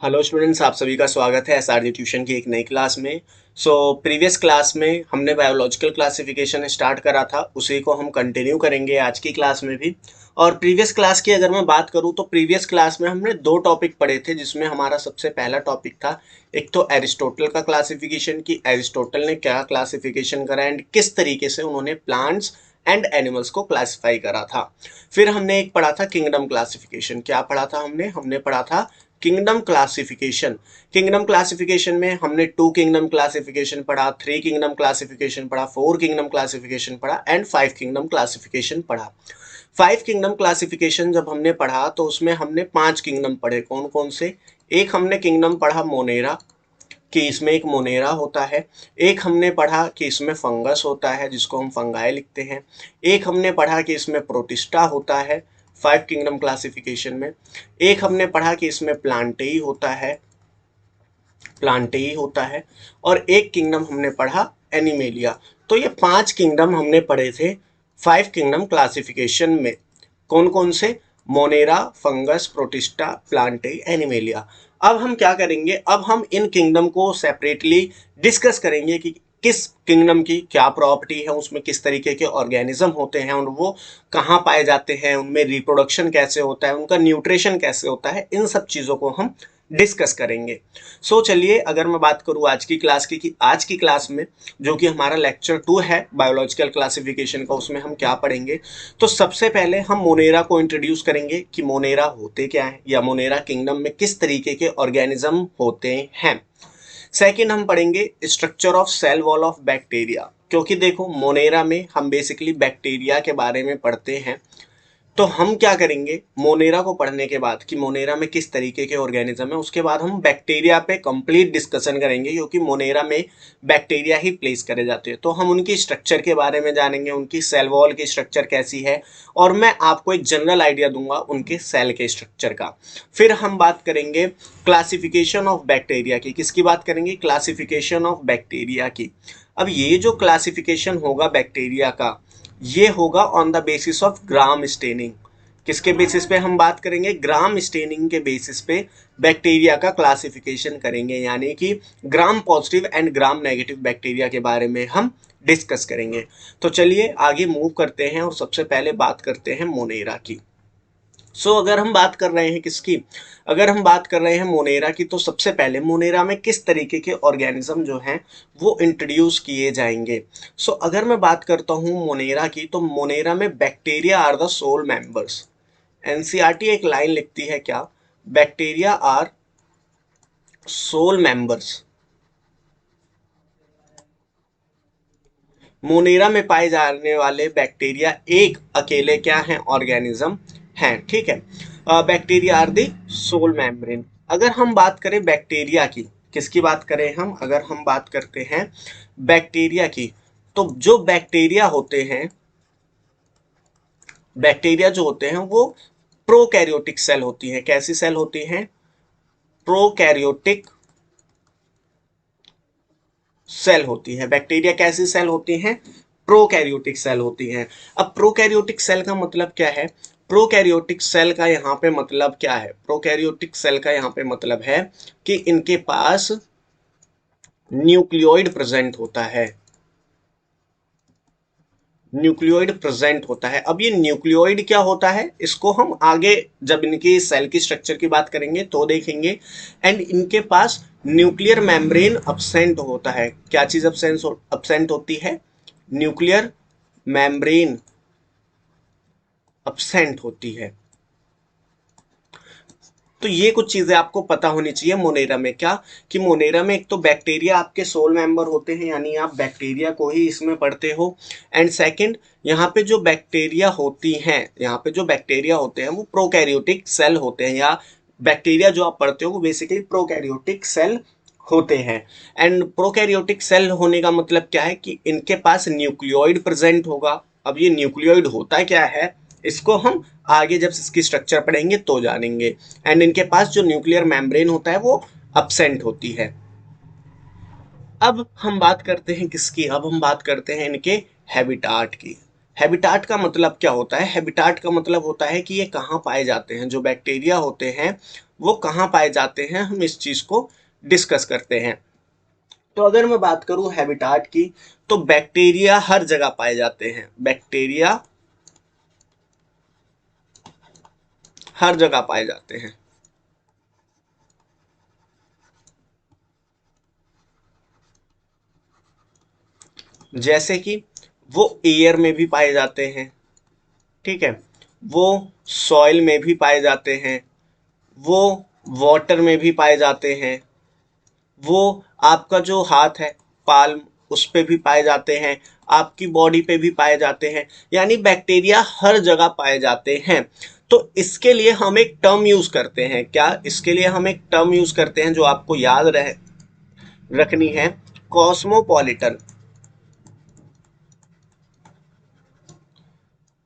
Hello students, आप सभी का स्वागत है एसआरजी ट्यूशन की एक नई क्लास में। प्रीवियस क्लास में हमने बायोलॉजिकल क्लासिफिकेशन स्टार्ट करा था, उसी को हम कंटिन्यू करेंगे आज की क्लास में भी। और प्रीवियस क्लास की अगर मैं बात करूं तो प्रीवियस क्लास में हमने दो टॉपिक पढ़े थे, जिसमें हमारा सबसे पहला टॉपिक था एक तो एरिस्टोटल का क्लासिफिकेशन, कि एरिस्टोटल ने क्या क्लासिफिकेशन करा एंड किस तरीके से उन्होंने प्लांट्स एंड एनिमल्स को क्लासिफाई करा था। फिर हमने एक पढ़ा था किंगडम क्लासिफिकेशन। क्या पढ़ा था हमने पढ़ा था किंगडम क्लासिफिकेशन। किंगडम क्लासिफिकेशन में हमने 2 किंगडम क्लासिफिकेशन पढ़ा, 3 किंगडम क्लासिफिकेशन पढ़ा, 4 किंगडम क्लासिफिकेशन पढ़ा एंड 5 किंगडम क्लासिफिकेशन पढ़ा। 5 किंगडम क्लासिफिकेशन जब हमने पढ़ा तो उसमें हमने 5 किंगडम पढ़े। कौन कौन से? एक हमने किंगडम पढ़ा मोनेरा, कि इसमें एक मोनेरा होता है। एक हमने पढ़ा कि इसमें फंगस होता है, जिसको हम फंगाई लिखते हैं। एक हमने पढ़ा कि इसमें प्रोटिस्टा होता है 5 किंगडम क्लासिफिकेशन में। एक हमने पढ़ा कि इसमें प्लांटेई होता है, और एक किंगडम हमने पढ़ा एनिमेलिया। तो ये 5 किंगडम हमने पढ़े थे 5 किंगडम क्लासिफिकेशन में। कौन कौन से? Monera, fungus, protista, Plantae, animalia. अब हम क्या करेंगे, अब हम इन किंगडम को सेपरेटली डिस्कस करेंगे कि किस किंगडम की क्या प्रॉपर्टी है, उसमें किस तरीके के ऑर्गेनिज्म होते हैं और वो कहाँ पाए जाते हैं, उनमें रिप्रोडक्शन कैसे होता है, उनका न्यूट्रिशन कैसे होता है, इन सब चीज़ों को हम डिस्कस करेंगे। चलिए, अगर मैं बात करूँ आज की क्लास की, कि आज की क्लास में जो कि हमारा लेक्चर 2 है बायोलॉजिकल क्लासिफिकेशन का, उसमें हम क्या पढ़ेंगे। तो सबसे पहले हम मोनेरा को इंट्रोड्यूस करेंगे कि मोनेरा होते क्या हैं, या मोनेरा किंगडम में किस तरीके के ऑर्गेनिज्म होते हैं। सेकंड हम पढ़ेंगे structure of cell wall of bacteria, क्योंकि देखो मोनेरा में हम बेसिकली बैक्टीरिया के बारे में पढ़ते हैं। तो हम क्या करेंगे, मोनेरा को पढ़ने के बाद कि मोनेरा में किस तरीके के ऑर्गेनिज्म है, उसके बाद हम बैक्टीरिया पे कंप्लीट डिस्कशन करेंगे, क्योंकि मोनेरा में बैक्टीरिया ही प्लेस करे जाते हैं। तो हम उनकी स्ट्रक्चर के बारे में जानेंगे, उनकी सेल वॉल की स्ट्रक्चर कैसी है, और मैं आपको एक जनरल आइडिया दूंगा उनके सेल के स्ट्रक्चर का। फिर हम बात करेंगे क्लासिफिकेशन ऑफ बैक्टीरिया की। किसकी बात करेंगे? क्लासिफिकेशन ऑफ बैक्टीरिया की। अब ये जो क्लासिफिकेशन होगा बैक्टीरिया का, ये होगा on the basis of gram staining. किसके बेसिस पे हम बात करेंगे? ग्राम स्टेनिंग के बेसिस पे बैक्टीरिया का क्लासिफिकेशन करेंगे, यानी कि gram positive and gram negative bacteria के बारे में हम डिस्कस करेंगे। तो चलिए आगे मूव करते हैं और सबसे पहले बात करते हैं मोनेरा की। अगर हम बात कर रहे हैं किसकी, अगर हम बात कर रहे हैं मोनेरा की, तो सबसे पहले मोनेरा में किस तरीके के ऑर्गेनिज्म जो हैं वो इंट्रोड्यूस किए जाएंगे। अगर मैं बात करता हूं मोनेरा की, तो मोनेरा में bacteria are the sole members. NCERT एक लाइन लिखती है क्या? Bacteria are sole members. Monera में पाए जाने वाले बैक्टीरिया एक अकेले क्या हैं? ऑर्गेनिज्म हैं, ठीक है। Bacteria are the sole membrane. अगर हम बात करें बैक्टीरिया की, किसकी बात करें हम? अगर हम बात करते हैं बैक्टीरिया की, तो जो बैक्टीरिया होते हैं, बैक्टीरिया जो होते हैं वो प्रोकैरियोटिक सेल होती हैं। कैसी सेल होती हैं? प्रोकैरियोटिक सेल होती है। बैक्टीरिया कैसी सेल होती हैं? प्रोकैरियोटिक सेल होती हैं। अब प्रोकैरियोटिक सेल का मतलब क्या है? प्रोकैरियोटिक सेल का यहाँ पे मतलब क्या है? प्रोकैरियोटिक सेल का यहाँ पे मतलब है कि इनके पास न्यूक्लियोइड प्रेजेंट होता है। न्यूक्लियोइड प्रेजेंट होता है। अब ये न्यूक्लियोइड क्या होता है, इसको हम आगे जब इनकी सेल की स्ट्रक्चर की बात करेंगे तो देखेंगे। एंड इनके पास न्यूक्लियर मेम्ब्रेन अब्सेंट होता है। क्या चीज अब्सेंट होती है? न्यूक्लियर मेम्ब्रेन अब्सेंट होती है। तो ये कुछ चीजें आपको पता होनी चाहिए मोनेरा में। क्या? कि मोनेरा में एक तो बैक्टीरिया आपके सोल मेंबर होते हैं, यानी आप बैक्टीरिया को ही इसमें पढ़ते हो। एंड सेकंड, यहाँ पे जो बैक्टीरिया होती हैं, यहाँ पे जो बैक्टीरिया होते हैं वो प्रोकैरियोटिक सेल होते हैं, या बैक्टीरिया जो आप पढ़ते हो वो बेसिकली प्रोकैरियोटिक सेल होते हैं। एंड प्रोकैरियोटिक सेल होने का मतलब क्या है? कि इनके पास न्यूक्लियोइड प्रेजेंट होगा। अब ये न्यूक्लियोइड होता क्या है, इसको हम आगे जब इसकी स्ट्रक्चर पढ़ेंगे तो जानेंगे। एंड इनके पास जो न्यूक्लियर मेम्ब्रेन होता है वो अब्सेंट होती है। अब हम बात करते हैं किसकी? अब हम बात करते हैं इनके हैबिटाट की। हैबिटाट का मतलब क्या होता है? हैबिटाट का मतलब होता है कि ये कहाँ पाए जाते हैं, जो बैक्टीरिया होते हैं वो कहाँ पाए जाते हैं, हम इस चीज को डिस्कस करते हैं। तो अगर मैं बात करूं हैबिटाट की, तो बैक्टीरिया हर जगह पाए जाते हैं, बैक्टीरिया हर जगह पाए जाते हैं। जैसे कि वो एयर में भी पाए जाते हैं, ठीक है, वो सॉइल में भी पाए जाते हैं, वो वाटर में भी पाए जाते हैं, वो आपका जो हाथ है पाल्म उस पे भी पाए जाते हैं, आपकी बॉडी पे भी पाए जाते हैं, यानी बैक्टीरिया हर जगह पाए जाते हैं। तो इसके लिए हम एक टर्म यूज करते हैं, क्या इसके लिए हम एक टर्म यूज करते हैं जो आपको याद रहे रखनी है, कॉस्मोपॉलिटन।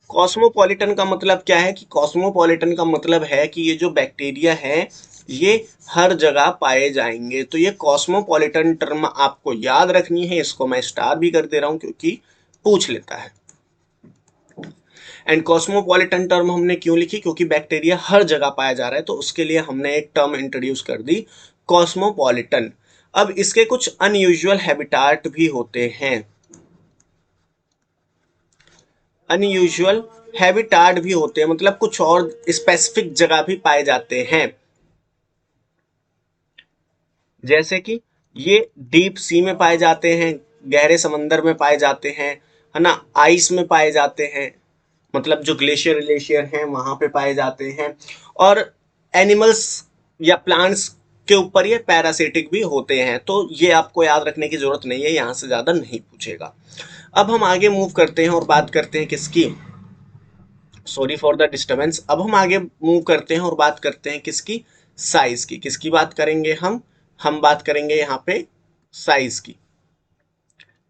कॉस्मोपॉलिटन का मतलब क्या है कि कॉस्मोपॉलिटन का मतलब है कि ये जो बैक्टीरिया है ये हर जगह पाए जाएंगे। तो ये कॉस्मोपॉलिटन टर्म आपको याद रखनी है, इसको मैं स्टार भी कर दे रहा हूं क्योंकि पूछ लेता है। एंड कॉस्मोपॉलिटन टर्म हमने क्यों लिखी? क्योंकि बैक्टीरिया हर जगह पाया जा रहा है, तो उसके लिए हमने एक टर्म इंट्रोड्यूस कर दी, कॉस्मोपॉलिटन। अब इसके कुछ अनयूजुअल हैबिटाट भी होते हैं, अनयूजुअल हैबिटाट भी होते हैं, मतलब कुछ और स्पेसिफिक जगह भी पाए जाते हैं। जैसे कि ये डीप सी में पाए जाते हैं, गहरे समंदर में पाए जाते हैं, है ना, आइस में पाए जाते हैं, मतलब जो ग्लेशियर ग्लेशियर हैं वहां पे पाए जाते हैं, और एनिमल्स या प्लांट्स के ऊपर ये पैरासिटिक भी होते हैं। तो ये आपको याद रखने की जरूरत नहीं है, यहां से ज्यादा नहीं पूछेगा। अब हम आगे मूव करते हैं और बात करते हैं किसकी, सॉरी फॉर द डिस्टरबेंस। अब हम आगे मूव करते हैं और बात करते हैं किसकी, साइज की। किसकी बात करेंगे हम बात करेंगे यहाँ पे साइज की।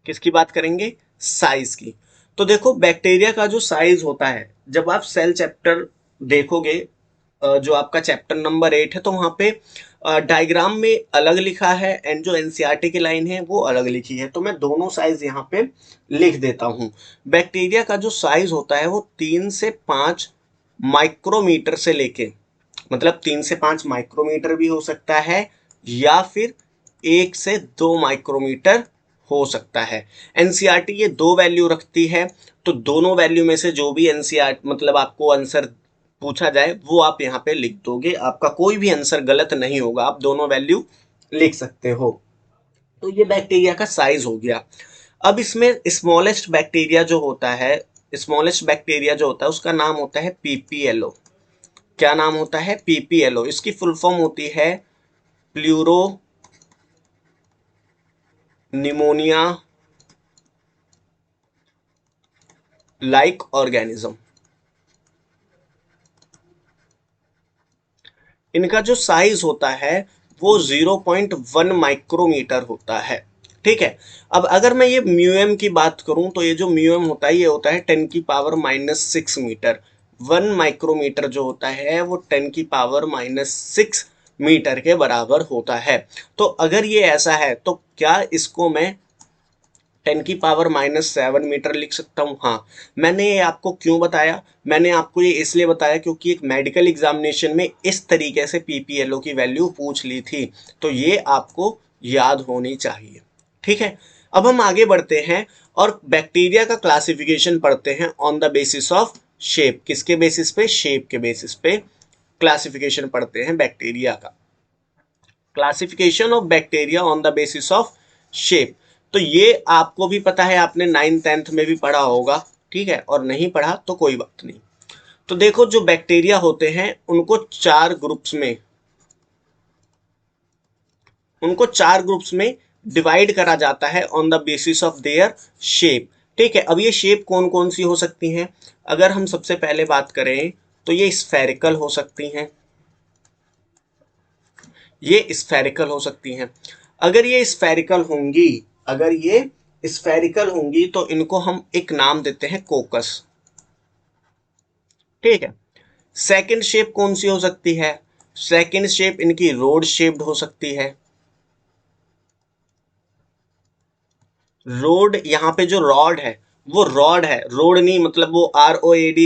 किसकी बात करेंगे? साइज की। तो देखो बैक्टीरिया का जो साइज होता है, जब आप सेल चैप्टर देखोगे, जो आपका चैप्टर नंबर 8 है, तो वहां पे डायग्राम में अलग लिखा है एंड जो एनसीईआरटी की लाइन है वो अलग लिखी है, तो मैं दोनों साइज यहाँ पे लिख देता हूँ। बैक्टीरिया का जो साइज होता है वो 3 से 5 माइक्रोमीटर से लेके, मतलब 3 से 5 माइक्रोमीटर भी हो सकता है, या फिर 1 से 2 माइक्रोमीटर हो सकता है। एनसीईआरटी ये दो वैल्यू रखती है, तो दोनों वैल्यू में से जो भी एनसीईआरटी मतलब आपको आंसर पूछा जाए वो आप यहाँ पे लिख दोगे, आपका कोई भी आंसर गलत नहीं होगा, आप दोनों वैल्यू लिख सकते हो। तो ये बैक्टीरिया का साइज हो गया। अब इसमें स्मॉलेस्ट बैक्टीरिया जो होता है, स्मॉलेस्ट बैक्टीरिया जो होता है उसका नाम होता है पीपीएलओ। क्या नाम होता है? पीपीएलओ। इसकी फुल फॉर्म होती है प्लूरो निमोनिया लाइक ऑर्गेनिज्म। इनका जो साइज होता है वो 0.1 माइक्रोमीटर होता है, ठीक है। अब अगर मैं ये म्यूएम की बात करूं, तो ये जो म्यूएम होता है ये होता है 10⁻⁻�6 मीटर। 1 माइक्रोमीटर जो होता है वो 10⁻⁻�6 मीटर के बराबर होता है। तो अगर ये ऐसा है तो क्या इसको मैं 10⁻⁻7 मीटर लिख सकता हूँ? हाँ। मैंने ये आपको क्यों बताया? मैंने आपको ये इसलिए बताया क्योंकि एक मेडिकल एग्जामिनेशन में इस तरीके से पीपीएलओ की वैल्यू पूछ ली थी, तो ये आपको याद होनी चाहिए, ठीक है। अब हम आगे बढ़ते हैं और बैक्टीरिया का क्लासिफिकेशन पढ़ते हैं on the basis of shape. किसके बेसिस पे? शेप के बेसिस पे क्लासिफिकेशन पढ़ते हैं बैक्टीरिया का। Classification of bacteria on the basis of shape. तो ये आपको भी पता है, आपने 9th-10th में भी पढ़ा होगा, ठीक है, और नहीं पढ़ा तो कोई बात नहीं। तो देखो जो बैक्टीरिया होते हैं उनको चार ग्रुप्स में डिवाइड करा जाता है on the basis of their shape, ठीक है। अब ये शेप कौन कौन सी हो सकती हैं? अगर हम सबसे पहले बात करें तो ये स्फेरिकल हो सकती हैं, ये स्फेरिकल हो सकती हैं। अगर ये स्फेरिकल होंगी, अगर ये स्फेरिकल होंगी तो इनको हम एक नाम देते हैं कोकस, ठीक है। सेकंड शेप कौन सी हो सकती है? सेकंड शेप इनकी रोड शेप्ड हो सकती है। रोड, यहाँ पे जो रॉड है वो रॉड है, रोड नहीं, मतलब वो ROAD,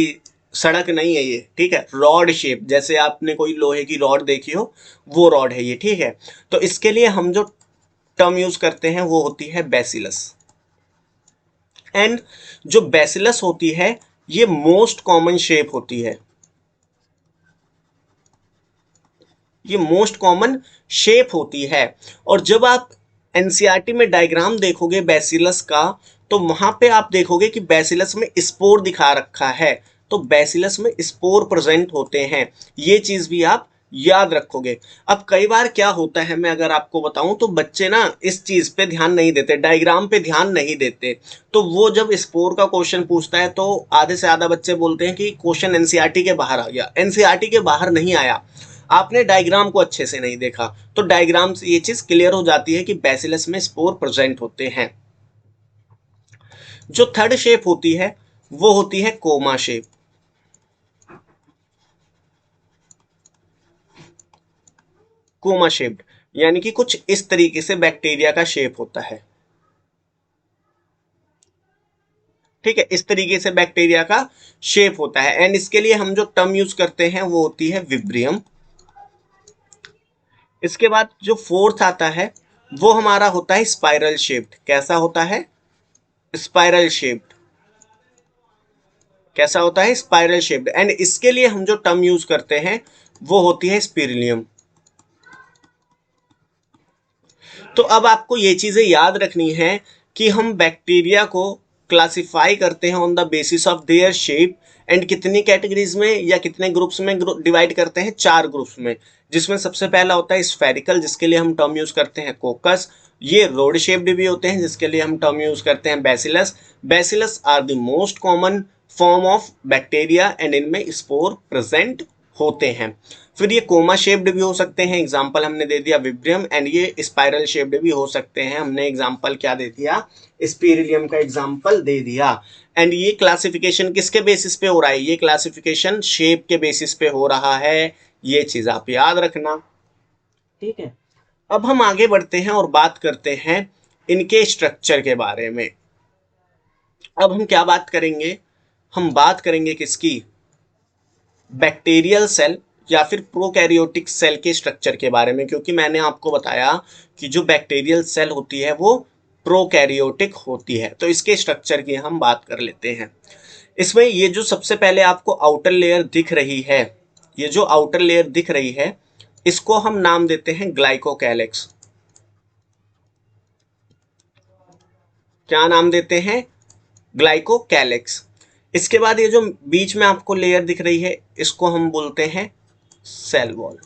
सड़क नहीं है ये, ठीक है। रॉड शेप, जैसे आपने कोई लोहे की रॉड देखी हो, वो रॉड है ये, ठीक है। तो इसके लिए हम जो टर्म यूज करते हैं वो होती है बैसिलस। एंड जो बैसिलस होती है ये मोस्ट कॉमन शेप होती है, ये मोस्ट कॉमन शेप होती है। और जब आप एनसीईआरटी में डायग्राम देखोगे बैसिलस का, तो वहां पे आप देखोगे कि बैसिलस में स्पोर दिखा रखा है, तो बैसिलस में स्पोर प्रेजेंट होते हैं, ये चीज भी आप याद रखोगे। अब कई बार क्या होता है, मैं अगर आपको बताऊं तो बच्चे ना इस चीज पे ध्यान नहीं देते, डायग्राम पे ध्यान नहीं देते। तो वो जब स्पोर का क्वेश्चन पूछता है तो आधे से आधा बच्चे बोलते हैं कि क्वेश्चन एनसीईआरटी के बाहर आ गया। एनसीईआरटी के बाहर नहीं आया, आपने डायग्राम को अच्छे से नहीं देखा। तो डायग्राम से ये चीज क्लियर हो जाती है कि बैसिलस में स्पोर प्रेजेंट होते हैं। जो थर्ड शेप होती है वो होती है कोमा शेप। कोमा शेप्ड यानी कि कुछ इस तरीके से बैक्टीरिया का शेप होता है, ठीक है, इस तरीके से बैक्टीरिया का शेप होता है। एंड इसके लिए हम जो टर्म यूज करते हैं वो होती है विब्रियम। इसके बाद जो फोर्थ आता है वो हमारा होता है स्पाइरल शेप्ड। कैसा होता है? Spiral shaped. कैसा होता है? Spiral shaped. एंड इसके लिए हम जो टर्म यूज करते हैं वो होती है स्पिरिलियम। तो अब आपको ये चीजें याद रखनी है कि हम बैक्टीरिया को क्लासिफाई करते हैं on the basis of their shape. And कितनी कैटेगरीज में या कितने ग्रुप्स में डिवाइड करते हैं? 4 ग्रुप्स में, जिसमें सबसे पहला होता है स्फेरिकल, जिसके लिए हम टर्म यूज करते हैं कोकस। ये रोड शेप्ड भी होते हैं, जिसके लिए हम टर्म यूज करते हैं bacillus. Bacillus are the most common form of bacteria and इनमें स्पोर प्रेजेंट होते हैं। फिर ये कोमा शेप्ड भी हो सकते हैं, एग्जाम्पल हमने दे दिया विब्रियम। एंड ये स्पाइरल शेप्ड भी हो सकते हैं, हमने एग्जाम्पल क्या दे दिया? स्पिरिलियम का एग्जाम्पल दे दिया। एंड ये क्लासिफिकेशन किसके बेसिस पे हो रहा है? ये क्लासिफिकेशन शेप के बेसिस पे हो रहा है, ये चीज आप याद रखना, ठीक है। अब हम आगे बढ़ते हैं और बात करते हैं इनके स्ट्रक्चर के बारे में। अब हम क्या बात करेंगे? हम बात करेंगे किसकी? बैक्टीरियल सेल या फिर प्रोकैरियोटिक सेल के स्ट्रक्चर के बारे में, क्योंकि मैंने आपको बताया कि जो बैक्टीरियल सेल होती है वो प्रोकैरियोटिक होती है। तो इसके स्ट्रक्चर की हम बात कर लेते हैं। इसमें ये जो सबसे पहले आपको आउटर लेयर दिख रही है, ये जो आउटर लेयर दिख रही है, इसको हम नाम देते हैं ग्लाइकोकैलिक्स। क्या नाम देते हैं? ग्लाइकोकैलिक्स। इसके बाद ये जो बीच में आपको लेयर दिख रही है, इसको हम बोलते हैं सेल वॉल।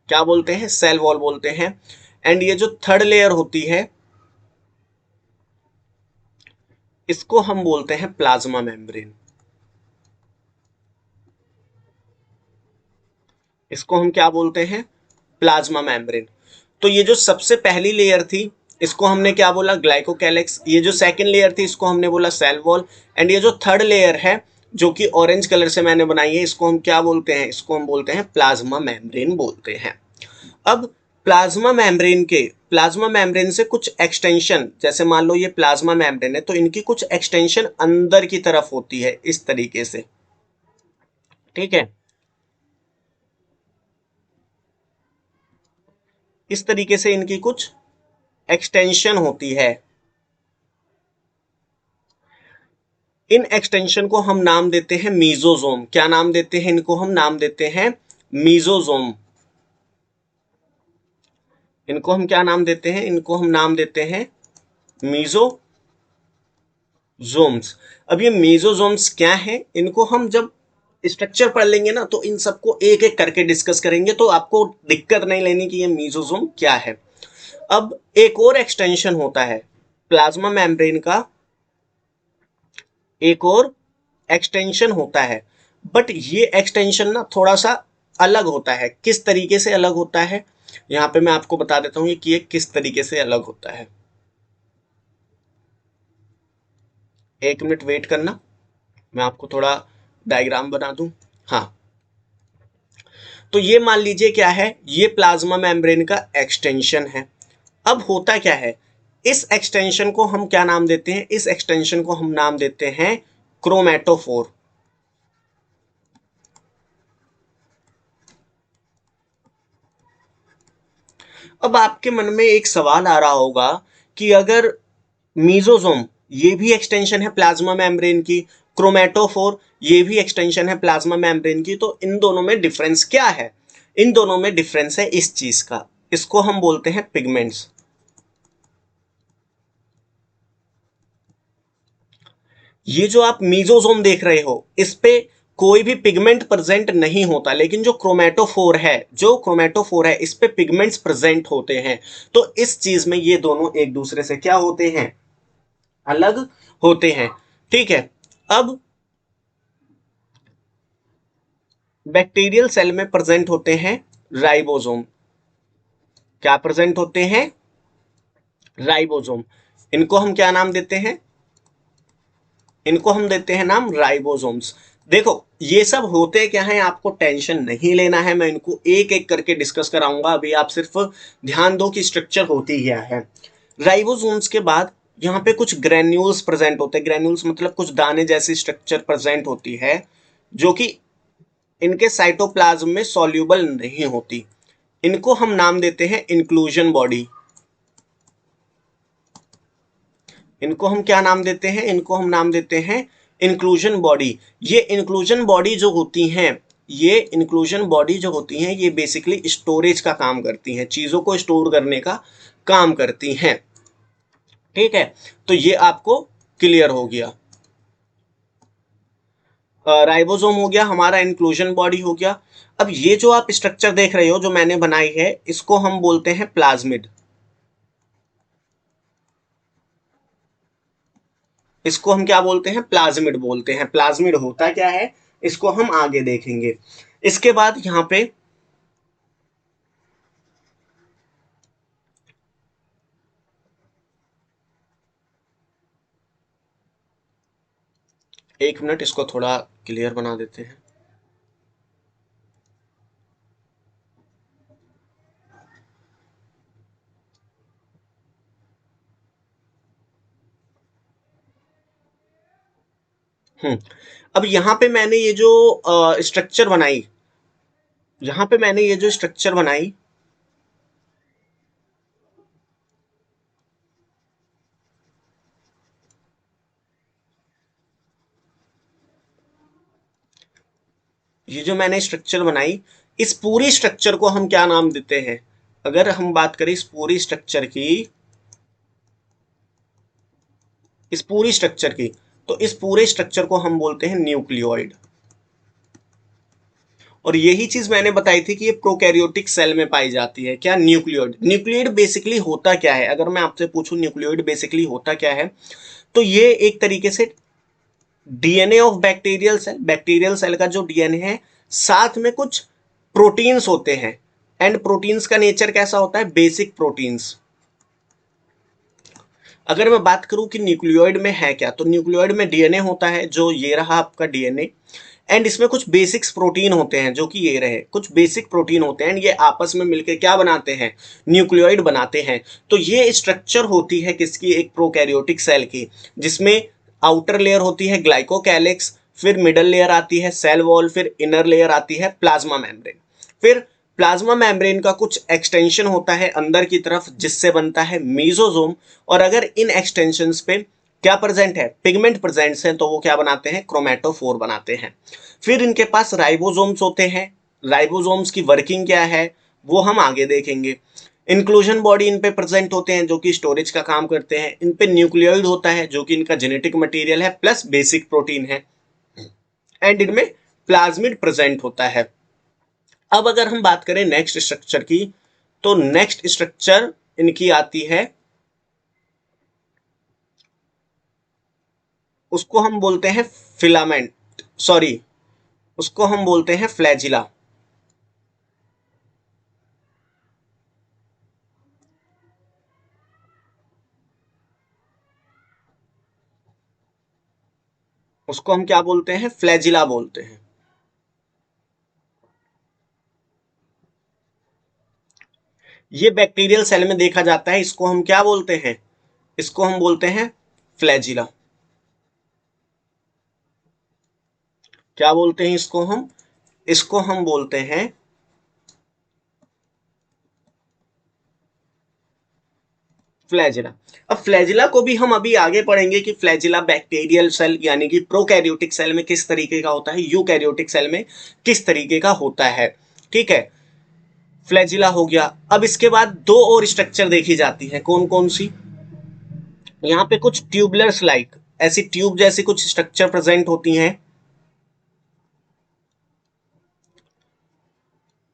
क्या बोलते हैं? सेल वॉल बोलते हैं। एंड ये जो थर्ड लेयर होती है, इसको हम बोलते हैं प्लाज्मा मेम्ब्रेन। इसको हम क्या बोलते हैं? Plasma membrane. तो ये जो सबसे पहली लेयर थी, इसको हमने क्या बोला? ग्लाइकोकैलिक्स। ये जो सेकंड लेयर थी, इसको हमने बोला सेल वॉल। एंड ये जो थर्ड लेयर है, जो कि ऑरेंज कलर से मैंने बनाई है, इसको हम क्या बोलते हैं? इसको हम बोलते हैं प्लाज्मा मेम्ब्रेन बोलते हैं। अब प्लाज्मा मेम्ब्रेन से कुछ एक्सटेंशन, जैसे मान लो ये प्लाज्मा मेम्ब्रेन है, तो इनकी कुछ एक्सटेंशन अंदर की तरफ होती है इस तरीके से, ठीक है। इस तरीके से इनकी कुछ एक्सटेंशन होती है। इन एक्सटेंशन को हम नाम देते हैं मीजोजोम। क्या नाम देते हैं इनको? हम नाम देते हैं मीजोजोम। इनको हम क्या नाम देते हैं? इनको हम नाम देते हैं मीजोजोम्स। अब ये मीजोजोम्स क्या है, इनको हम जब स्ट्रक्चर पढ़ लेंगे ना, तो इन सबको एक एक करके डिस्कस करेंगे, तो आपको दिक्कत नहीं लेनी कि ये मीजोजोम क्या है। अब एक और एक्सटेंशन होता है प्लाज्मा मेम्ब्रेन का, एक और एक्सटेंशन होता है। बट ये एक्सटेंशन ना थोड़ा सा अलग होता है। किस तरीके से अलग होता है, यहां पे मैं आपको बता देता हूं कि ये किस तरीके से अलग होता है। एक मिनट वेट करना, मैं आपको थोड़ा डायग्राम बना दूं। हाँ, तो ये मान लीजिए क्या है, ये प्लाज्मा मेम्ब्रेन का एक्सटेंशन है। अब होता क्या है, इस एक्सटेंशन को हम क्या नाम देते हैं? इस एक्सटेंशन को हम नाम देते हैं क्रोमेटोफोर। अब आपके मन में एक सवाल आ रहा होगा कि अगर मीजोजोम ये भी एक्सटेंशन है प्लाज्मा मेम्ब्रेन की, क्रोमेटोफोर ये भी एक्सटेंशन है प्लाज्मा मेम्ब्रेन की, तो इन दोनों में डिफरेंस क्या है? इन दोनों में डिफरेंस है इस चीज का, इसको हम बोलते हैं पिगमेंट्स। ये जो आप मीजोजोम देख रहे हो इस पे कोई भी पिगमेंट प्रेजेंट नहीं होता, लेकिन जो क्रोमेटोफोर है इस पे पिगमेंट्स प्रेजेंट होते हैं। तो इस चीज में ये दोनों एक दूसरे से क्या होते हैं? अलग होते हैं। ठीक है। अब बैक्टीरियल सेल में प्रेजेंट होते हैं राइबोसोम। क्या प्रेजेंट होते हैं? राइबोसोम। इनको हम क्या नाम देते हैं? इनको हम देते हैं नाम राइबोसोम्स। देखो ये सब होते क्या हैं आपको टेंशन नहीं लेना है, मैं इनको एक एक करके डिस्कस कराऊंगा। अभी आप सिर्फ ध्यान दो कि स्ट्रक्चर होती क्या है। राइबोसोम्स के बाद यहाँ पे कुछ ग्रेन्यूल्स प्रेजेंट होते हैं। ग्रेन्यूल्स मतलब कुछ दाने जैसी स्ट्रक्चर प्रेजेंट होती है, जो कि इनके साइटोप्लाज्म में सॉल्यूबल नहीं होती। इनको हम नाम देते हैं इंक्लूजन बॉडी। इनको हम क्या नाम देते हैं? इनको हम नाम देते हैं इंक्लूजन बॉडी। ये इंक्लूजन बॉडी जो होती हैं ये बेसिकली स्टोरेज का काम करती हैं, चीजों को स्टोर करने का काम करती हैं। ठीक है, तो ये आपको क्लियर हो गया। राइबोसोम हो गया हमारा, इंक्लूजन बॉडी हो गया। अब ये जो आप स्ट्रक्चर देख रहे हो जो मैंने बनाई है इसको हम बोलते हैं प्लाज्मिड। इसको हम क्या बोलते हैं? प्लाज्मिड बोलते हैं। प्लाज्मिड होता क्या है इसको हम आगे देखेंगे। इसके बाद यहां पे एक मिनट, इसको थोड़ा क्लियर बना देते हैं। अब यहां पे मैंने ये जो स्ट्रक्चर बनाई, यहां पे मैंने ये जो स्ट्रक्चर बनाई, ये जो मैंने स्ट्रक्चर बनाई, इस पूरी स्ट्रक्चर को हम क्या नाम देते हैं? अगर हम बात करें इस पूरी स्ट्रक्चर की, तो इस पूरे स्ट्रक्चर को हम बोलते हैं न्यूक्लियोइड। और यही चीज मैंने बताई थी कि ये प्रोकैरियोटिक सेल में पाई जाती है। क्या? न्यूक्लियोइड। न्यूक्लियोइड बेसिकली होता क्या है? अगर मैं आपसे पूछूं न्यूक्लियोइड बेसिकली होता क्या है, तो ये एक तरीके से डीएनए ऑफ बैक्टीरियल सेल का जो डीएनए है, साथ में कुछ प्रोटीन्स होते हैं। एंड प्रोटीन्स का नेचर कैसा होता है? Basic proteins. अगर मैं बात करूं कि न्यूक्लियोइड में है क्या, तो न्यूक्लियोइड में डीएनए होता है, जो ये रहा आपका डीएनए। एंड इसमें कुछ बेसिक्स प्रोटीन होते हैं, जो कि ये रहे कुछ बेसिक प्रोटीन होते हैं, एंड ये आपस में मिलकर क्या बनाते हैं? न्यूक्लियोइड बनाते हैं। तो ये स्ट्रक्चर होती है किसकी? एक प्रोकैरियोटिक सेल की, जिसमें आउटर लेयर होती है ग्लाइकोकैलिक्स, फिर मिडल लेयर आती है सेल वॉल, फिर इनर लेयर आती है प्लाज्मा मेम्ब्रेन। फिर प्लाज्मा मेम्ब्रेन का कुछ एक्सटेंशन होता है अंदर की तरफ, जिससे बनता है मीजोजोम। और अगर इन एक्सटेंशंस पे क्या प्रेजेंट है? पिगमेंट प्रेजेंट है, तो वो क्या बनाते हैं? क्रोमेटोफोर बनाते हैं। फिर इनके पास राइबोसोम्स होते हैं। राइबोसोम्स की वर्किंग क्या है वो हम आगे देखेंगे। इंक्लूजन बॉडी इन पे प्रेजेंट होते हैं, जो कि स्टोरेज का काम करते हैं। इन पे न्यूक्लियोइड होता है, जो कि इनका जेनेटिक मटेरियल है प्लस बेसिक प्रोटीन है। एंड इनमें प्लाज्मिड प्रेजेंट होता है। अब अगर हम बात करें नेक्स्ट स्ट्रक्चर की, तो नेक्स्ट स्ट्रक्चर इनकी आती है, उसको हम बोलते हैं फिलामेंट, सॉरी, उसको हम बोलते हैं फ्लैजिला। उसको हम क्या बोलते हैं? फ्लैजिला बोलते हैं। ये बैक्टीरियल सेल में देखा जाता है, इसको हम क्या बोलते हैं? इसको हम बोलते हैं फ्लैजिला। क्या बोलते हैं इसको हम बोलते हैं फ्लैजिला। अब फ्लैजिला को भी हम अभी आगे पढ़ेंगे कि फ्लैजिला बैक्टीरियल सेल यानी कि प्रोकैरियोटिक सेल में किस तरीके का होता है, यूकैरियोटिक सेल में किस तरीके का होता है। ठीक है, फ्लैजिला हो गया। अब इसके बाद दो और स्ट्रक्चर देखी जाती है, कौन कौन सी। यहाँ पे कुछ ट्यूबलर्स लाइक ऐसी ट्यूब जैसी कुछ स्ट्रक्चर प्रेजेंट होती हैं,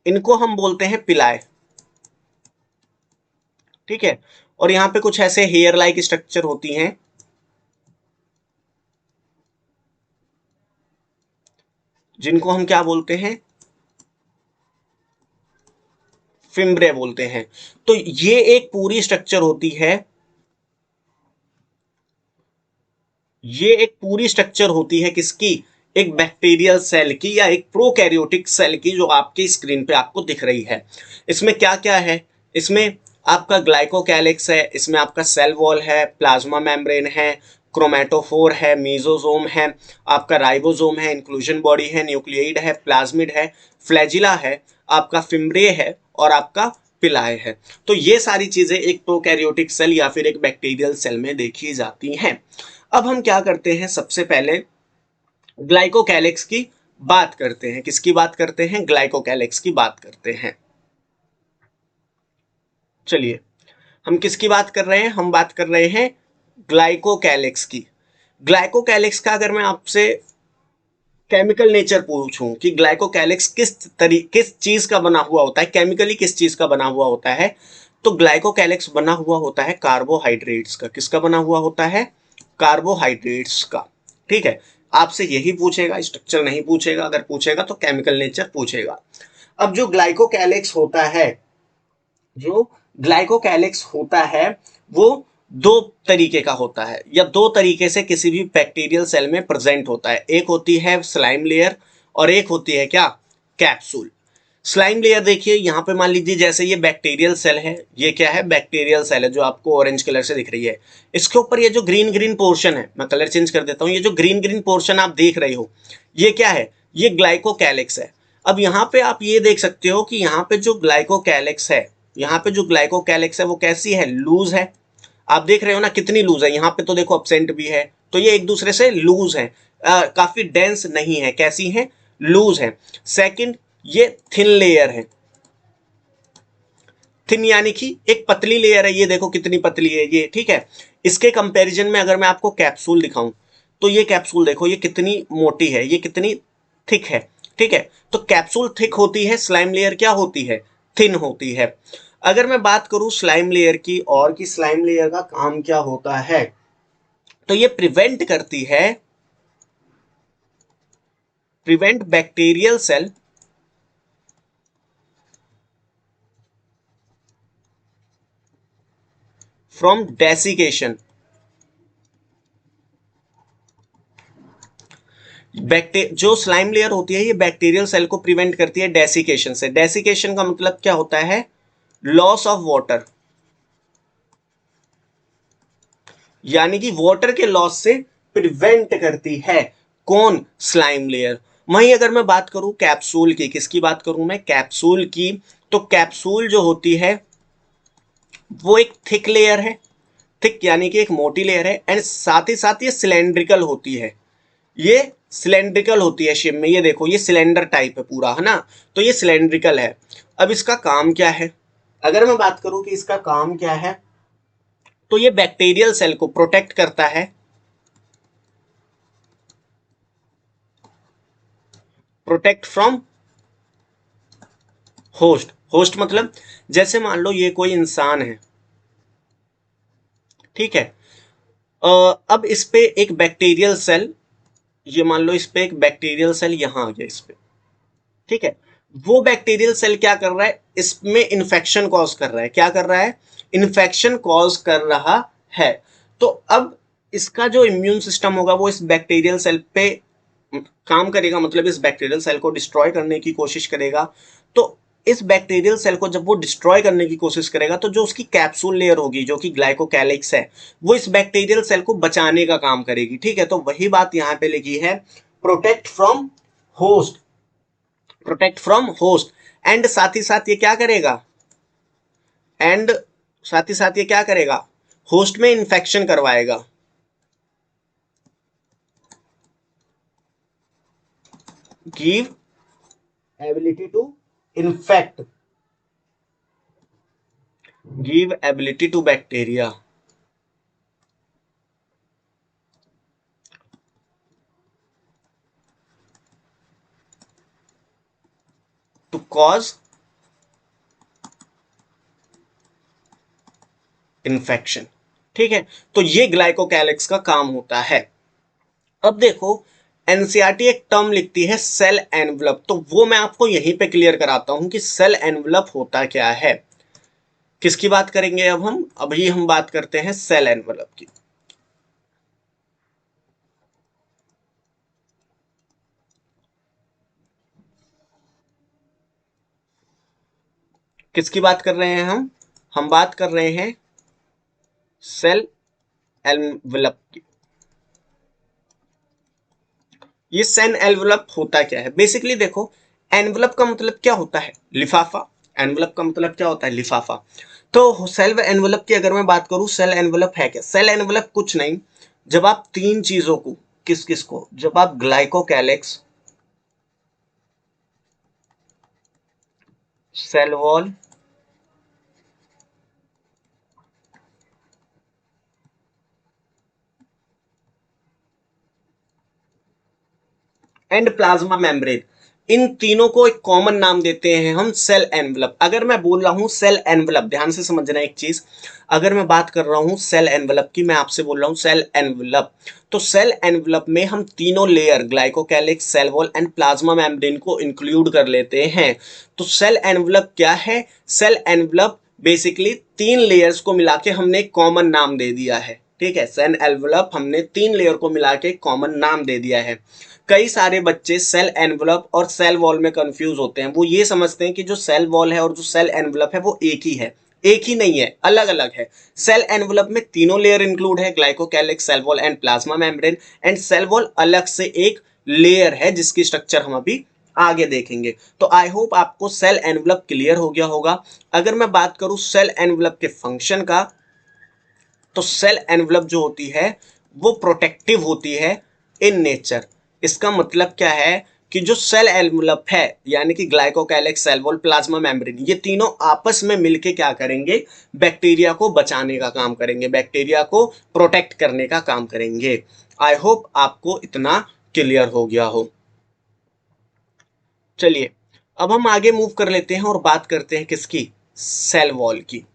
इनको हम बोलते हैं पिलाए। ठीक है, और यहाँ पे कुछ ऐसे हेयर लाइक स्ट्रक्चर होती हैं, जिनको हम क्या बोलते हैं, फिम्ब्रे बोलते हैं। तो ये एक पूरी स्ट्रक्चर होती है, ये एक पूरी स्ट्रक्चर होती है किसकी, एक बैक्टीरियल सेल की या एक प्रोकैरियोटिक सेल की, जो आपकी स्क्रीन पे आपको दिख रही है। इसमें क्या क्या है, इसमें आपका ग्लाइकोकैलिक्स है, इसमें आपका सेल वॉल है, प्लाज्मा मेम्ब्रेन है, क्रोमेटोफोर है, मीजोजोम है, आपका राइबोसोम है, इंक्लूजन बॉडी है, न्यूक्लियोइड है, प्लाज्मिड है, फ्लैजिला है, आपका फिम्ब्रे है और आपका पिलाए है। तो ये सारी चीजें एक प्रोकैरियोटिक सेल या फिर एक बैक्टीरियल सेल में देखी जाती हैं। अब हम क्या करते हैं, सबसे पहले ग्लाइकोकैलिक्स की बात करते हैं। किसकी बात करते हैं, ग्लाइकोकैलिक्स की बात करते हैं। चलिए, हम किसकी बात कर रहे हैं, हम बात कर रहे हैं ग्लाइकोकैलिक्स की। ग्लाइकोकैलिक्स का अगर मैं आपसे केमिकल नेचर पूछूं कि ग्लाइकोकैलिक्स किस चीज का बना हुआ होता है, केमिकली किस चीज का बना हुआ होता है, तो ग्लाइकोकैलिक्स बना हुआ होता है कार्बोहाइड्रेट्स का। किसका बना हुआ होता है, कार्बोहाइड्रेट्स का। ठीक है, आपसे यही पूछेगा, स्ट्रक्चर नहीं पूछेगा, अगर पूछेगा तो केमिकल नेचर पूछेगा। अब जो ग्लाइकोकैलिक्स होता है, जो ग्लाइकोकैलिक्स होता है वो दो तरीके का होता है, या दो तरीके से किसी भी बैक्टीरियल सेल में प्रेजेंट होता है। एक होती है स्लाइम लेयर और एक होती है क्या, कैप्सूल। स्लाइम लेयर देखिए, यहाँ पे मान लीजिए जैसे ये बैक्टीरियल सेल है, ये क्या है, बैक्टीरियल सेल है जो आपको ऑरेंज कलर से दिख रही है। इसके ऊपर ये जो ग्रीन ग्रीन पोर्शन है, मैं कलर चेंज कर देता हूँ, ये जो ग्रीन ग्रीन पोर्शन आप देख रहे हो, ये क्या है, ये ग्लाइकोकैलिक्स है। अब यहाँ पे आप ये देख सकते हो कि यहाँ पे जो ग्लाइकोकैलिक्स है, यहाँ पे जो ग्लाइकोकैलिक्स है वो कैसी है, लूज है। आप देख रहे हो ना कितनी लूज है, यहाँ पे तो देखो अपसेंट भी है, तो ये एक दूसरे से लूज है, काफी डेंस नहीं है, कैसी है, लूज है। सेकंड, ये थिन लेयर है, थिन यानी कि एक पतली लेयर है, ये देखो कितनी पतली है ये। ठीक है, इसके कंपैरिजन में अगर मैं आपको कैप्सूल दिखाऊं, तो ये कैप्सूल देखो ये कितनी मोटी है, ये कितनी थिक है। ठीक है, तो कैप्सूल थिक होती है, स्लाइम लेयर क्या होती है, थिन होती है। अगर मैं बात करूं स्लाइम लेयर की, और कि स्लाइम लेयर का काम क्या होता है, तो ये prevent bacterial cell from desiccation. जो स्लाइम लेयर होती है ये बैक्टीरियल सेल को प्रिवेंट करती है डेसिकेशन से। डेसिकेशन का मतलब क्या होता है, लॉस ऑफ वाटर, यानी कि वाटर के लॉस से प्रिवेंट करती है। कौन, स्लाइम लेयर। वहीं अगर मैं बात करूं कैप्सूल की, किसकी बात करूं मैं, कैप्सूल की, तो कैप्सूल जो होती है वो एक थिक लेयर है, थिक यानी कि एक मोटी लेयर है, एंड साथ ही साथ ये सिलेंड्रिकल होती है, ये सिलेंड्रिकल होती है शेप में, ये देखो ये सिलेंडर टाइप है पूरा, है ना, तो ये सिलेंड्रिकल है। अब इसका काम क्या है, अगर मैं बात करूं कि इसका काम क्या है, तो ये बैक्टीरियल सेल को प्रोटेक्ट करता है, प्रोटेक्ट फ्रॉम होस्ट। होस्ट मतलब जैसे मान लो ये कोई इंसान है, ठीक है, अब इस पे एक बैक्टीरियल सेल, ये मान लो इस पे एक बैक्टीरियल सेल यहां आ गया इस पे, ठीक है, वो बैक्टीरियल सेल क्या कर रहा है, इसमें इन्फेक्शन कॉज कर रहा है, क्या कर रहा है, इन्फेक्शन कॉज कर रहा है। तो अब इसका जो इम्यून सिस्टम होगा वो इस बैक्टीरियल सेल पे काम करेगा, मतलब इस बैक्टीरियल सेल को डिस्ट्रॉय करने की कोशिश करेगा। तो इस बैक्टीरियल सेल को जब वो डिस्ट्रॉय करने की कोशिश करेगा तो जो उसकी कैप्सूल लेयर होगी जो कि ग्लाइकोकैलिक्स है वो इस बैक्टीरियल सेल को बचाने का काम करेगी। ठीक है, तो वही बात यहाँ पे लिखी है, protect from host, protect from host. And साथ ही साथ ये क्या करेगा, एंड साथ ही साथ ये क्या करेगा, होस्ट में इंफेक्शन करवाएगा। Give ability to infect, give ability to bacteria to cause infection. ठीक है, तो ये ग्लाइकोकैलिक्स का काम होता है। अब देखो एनसीईआरटी एक टर्म लिखती है सेल एनवलप, तो वो मैं आपको यहीं पे क्लियर कराता हूं कि सेल एनवलप होता क्या है। किसकी बात करेंगे अब हम, अभी हम बात करते हैं सेल एनवलप की। किसकी बात कर रहे हैं हम बात कर रहे हैं सेल एनवलप की। ये सेल एनवलप होता क्या है, बेसिकली देखो एनवलप का मतलब क्या होता है, लिफाफा। एनवलप का मतलब क्या होता है, लिफाफा। तो सेल एनवलप की अगर मैं बात करूं, सेल एनवलप है क्या, सेल एनवलप कुछ नहीं, जब आप तीन चीजों को, किस किस को, जब आप glycocalyx, cell wall and plasma membrane, इन तीनों को एक कॉमन नाम देते हैं हम सेल एनवलप। अगर मैं बोल रहा हूं सेल एनवलप, ध्यान से समझना एक चीज, अगर मैं बात कर रहा हूं सेल एनवलप की, मैं आपसे बोल रहा हूं सेल एनवलप, तो सेल एनवलप में हम तीनों layer glycocalyx, cell wall and plasma membrane को इंक्लूड कर लेते हैं। तो सेल एनवलप क्या है, सेल एनवलप बेसिकली तीन लेयर्स को मिला के हमने एक कॉमन नाम दे दिया है। ठीक है, सेल एनवलप हमने तीन लेयर को मिला के कॉमन नाम दे दिया है। कई सारे बच्चे सेल एनवलप और सेल वॉल में कंफ्यूज होते हैं, वो ये समझते हैं कि जो सेल वॉल है और जो सेल एनवलप है वो एक ही है, एक ही नहीं है, अलग अलग है। सेल एनवलप में तीनों लेयर इंक्लूड है, glycocalyx, cell wall and plasma membrane, and cell wall अलग से एक लेयर है जिसकी स्ट्रक्चर हम अभी आगे देखेंगे। तो आई होप आपको सेल एनवलप क्लियर हो गया होगा। अगर मैं बात करूं सेल एनवलप के फंक्शन का, तो सेल एनवलप जो होती है वो प्रोटेक्टिव होती है इन नेचर। इसका मतलब क्या है कि जो सेल एनवलप है यानी कि glycocalyx, cell wall, plasma membrane, ये तीनों आपस में मिलके क्या करेंगे, बैक्टीरिया को बचाने का काम करेंगे, बैक्टीरिया को प्रोटेक्ट करने का काम करेंगे। आई होप आपको इतना क्लियर हो गया हो। चलिए अब हम आगे मूव कर लेते हैं और बात करते हैं किसकी, सेल वॉल की।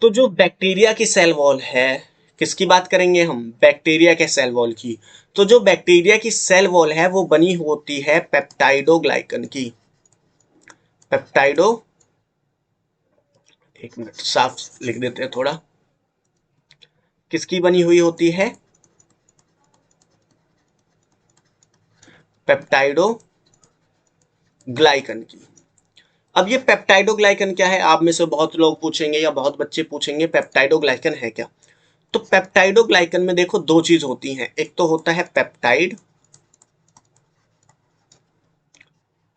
तो जो बैक्टीरिया की सेल वॉल है, किसकी बात करेंगे हम, बैक्टीरिया के सेल वॉल की। तो जो बैक्टीरिया की सेल वॉल है वो बनी होती है पेप्टाइडोग्लाइकन की, पेप्टाइडो, एक मिनट साफ लिख देते हैं थोड़ा, किसकी बनी हुई होती है, पेप्टाइडोग्लाइकन की। अब ये पेप्टाइडोग्लाइकन क्या है, आप में से बहुत लोग पूछेंगे या बहुत बच्चे पूछेंगे पेप्टाइडोग्लाइकन है क्या। तो पेप्टाइडोग्लाइकन में देखो दो चीज होती हैं, एक तो होता है पेप्टाइड,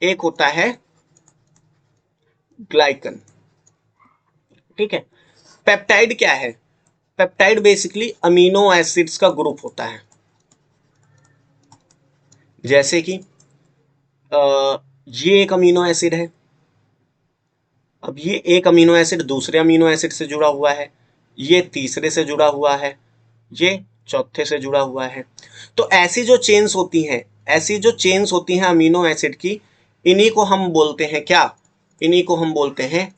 एक होता है ग्लाइकन। ठीक है, पेप्टाइड क्या है, पेप्टाइड बेसिकली अमीनो एसिड्स का ग्रुप होता है। जैसे कि ये एक अमीनो एसिड है, अब ये एक अमीनो एसिड दूसरे अमीनो एसिड से जुड़ा हुआ है, ये तीसरे से जुड़ा हुआ है, ये चौथे से जुड़ा हुआ है। तो ऐसी जो चेन्स होती हैं, ऐसी जो चेन्स होती हैं अमीनो एसिड की, इन्हीं को हम बोलते हैं क्या, इन्हीं को हम बोलते हैं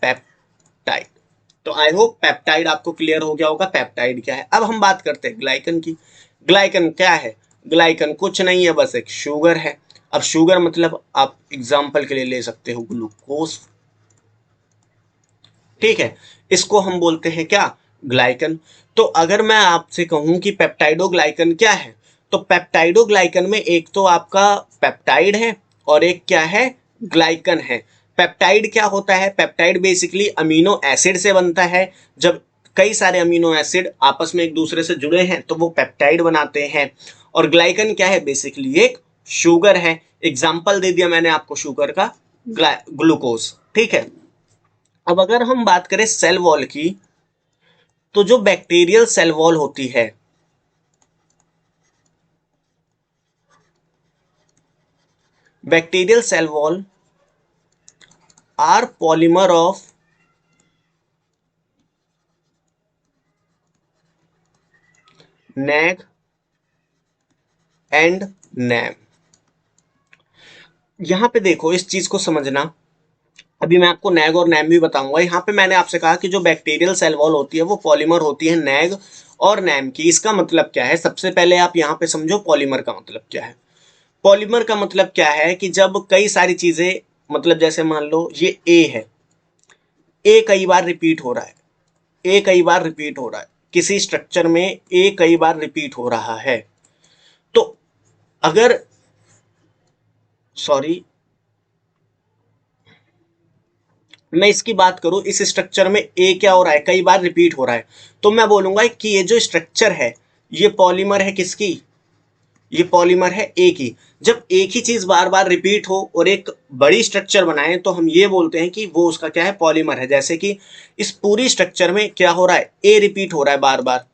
पेप्टाइड। तो आई होप पेप्टाइड आपको क्लियर हो गया होगा, पेप्टाइड क्या है। अब हम बात करते हैं ग्लाइकन की। ग्लाइकन क्या है, ग्लाइकन कुछ नहीं है, बस एक शुगर है। अब शुगर मतलब आप एग्जाम्पल के लिए ले सकते हो ग्लूकोज। ठीक है, इसको हम बोलते हैं क्या, ग्लाइकन। तो अगर मैं आपसे कहूं कि पेप्टाइडोग्लाइकन क्या है, तो पेप्टाइडोग्लाइकन में एक तो आपका पेप्टाइड है और एक क्या है, ग्लाइकन है। पेप्टाइड क्या होता है? पेप्टाइड बेसिकली अमीनो एसिड से बनता है। जब कई सारे अमीनो एसिड आपस में एक दूसरे से जुड़े हैं तो वो पेप्टाइड बनाते हैं। और ग्लाइकन क्या है? बेसिकली एक शुगर है। एग्जाम्पल दे दिया मैंने आपको शुगर का, ग्लूकोज। ठीक है। अब अगर हम बात करें सेल वॉल की, तो जो बैक्टीरियल सेल वॉल होती है, bacterial cell wall are polymer of NAG and NAM. यहां पे देखो, इस चीज को समझना। अभी मैं आपको नैग और नैम भी बताऊंगा। यहाँ पे मैंने आपसे कहा कि जो बैक्टीरियल सेल वॉल होती है वो पॉलीमर होती है नैग और नैम की। इसका मतलब क्या है? सबसे पहले आप यहाँ पे समझो पॉलीमर का मतलब क्या है। पॉलीमर का मतलब क्या है कि जब कई सारी चीजें, मतलब जैसे मान लो ये ए है, ए कई बार रिपीट हो रहा है, ए कई बार रिपीट हो रहा है, किसी स्ट्रक्चर में ए कई बार रिपीट हो रहा है, तो अगर, सॉरी, मैं इसकी बात करूं, इस स्ट्रक्चर में ए क्या हो रहा है? कई बार रिपीट हो रहा है, तो मैं बोलूंगा कि ये जो स्ट्रक्चर है ये पॉलीमर है। किसकी? ये पॉलीमर है ए की। जब एक ही चीज बार बार रिपीट हो और एक बड़ी स्ट्रक्चर बनाए तो हम ये बोलते हैं कि वो उसका क्या है? पॉलीमर है। जैसे कि इस पूरी स्ट्रक्चर में क्या हो रहा है? ए रिपीट हो रहा है बार बार,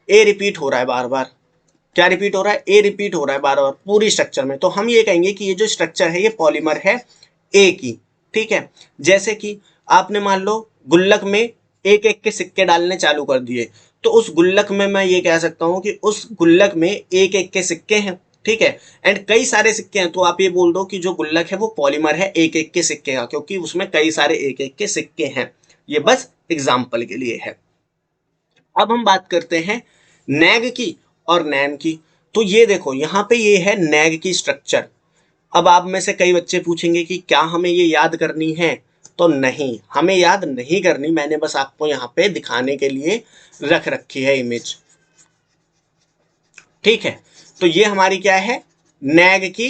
ए रिपीट हो रहा है बार बार। क्या रिपीट हो रहा है? ए रिपीट हो रहा है बार बार पूरी स्ट्रक्चर में। तो हम ये कहेंगे कि ये जो स्ट्रक्चर है ये पॉलीमर है ए की। ठीक है। जैसे कि आपने मान लो गुल्लक में एक एक के सिक्के डालने चालू कर दिए, तो उस गुल्लक में मैं ये कह सकता हूं कि उस गुल्लक में एक एक के सिक्के हैं। ठीक है। एंड कई सारे सिक्के हैं, तो आप ये बोल दो कि जो गुल्लक है वो पॉलीमर है एक एक के सिक्के का, क्योंकि उसमें कई सारे एक एक के सिक्के हैं। ये बस एग्जाम्पल के लिए है। अब हम बात करते हैं नैग की और नैम की। तो ये देखो, यहाँ पे ये है नैग की स्ट्रक्चर। अब आप में से कई बच्चे पूछेंगे कि क्या हमें ये याद करनी है? तो नहीं, हमें याद नहीं करनी। मैंने बस आपको यहाँ पे दिखाने के लिए रख रखी है इमेज। ठीक है। तो ये हमारी क्या है? नैग की